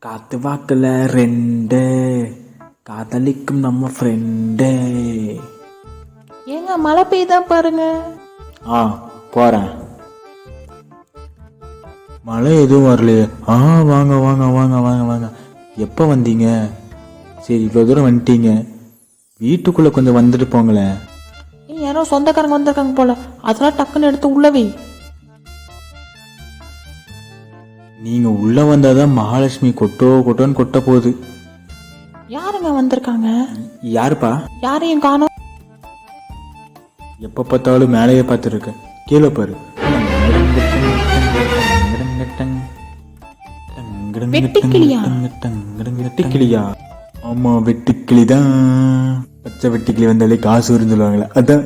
காத்து வாக்குல ரெண்டு காதலிக்கும் நம்ம ஃப்ரெண்டு. ஏங்க மழை பெய்தா பாருங்க. போறேன். மழை எதுவும் வரலையே. வாங்க வாங்க வாங்க வாங்க வாங்க. எப்போ வந்தீங்க? சரி, இவ்வளோ தூரம் வந்துட்டீங்க, வீட்டுக்குள்ளே கொஞ்சம் வந்துட்டு போங்களேன். யாரோ சொந்தக்காரங்க வந்திருக்காங்க போல, அதெல்லாம் டக்குன்னு எடுத்து உள்ளவே. நீங்கள் உள்ளே வந்தாதான் மகாலட்சுமி கொட்டோன்னு கொட்ட போகுது. யாருங்க வந்திருக்காங்க? யாருப்பா? யாரையும் காணோம். எப்போ பார்த்தாலும் மேலேயே பார்த்துருக்கேன், கீழே பாரு. வெட்டுக்கிளியா? ஆமா, வெட்டுக்கிளி தான். பச்சை வெட்டுக்கிளி வந்தாலே காசு வருன்னு சொல்லுவாங்களே, அதான்.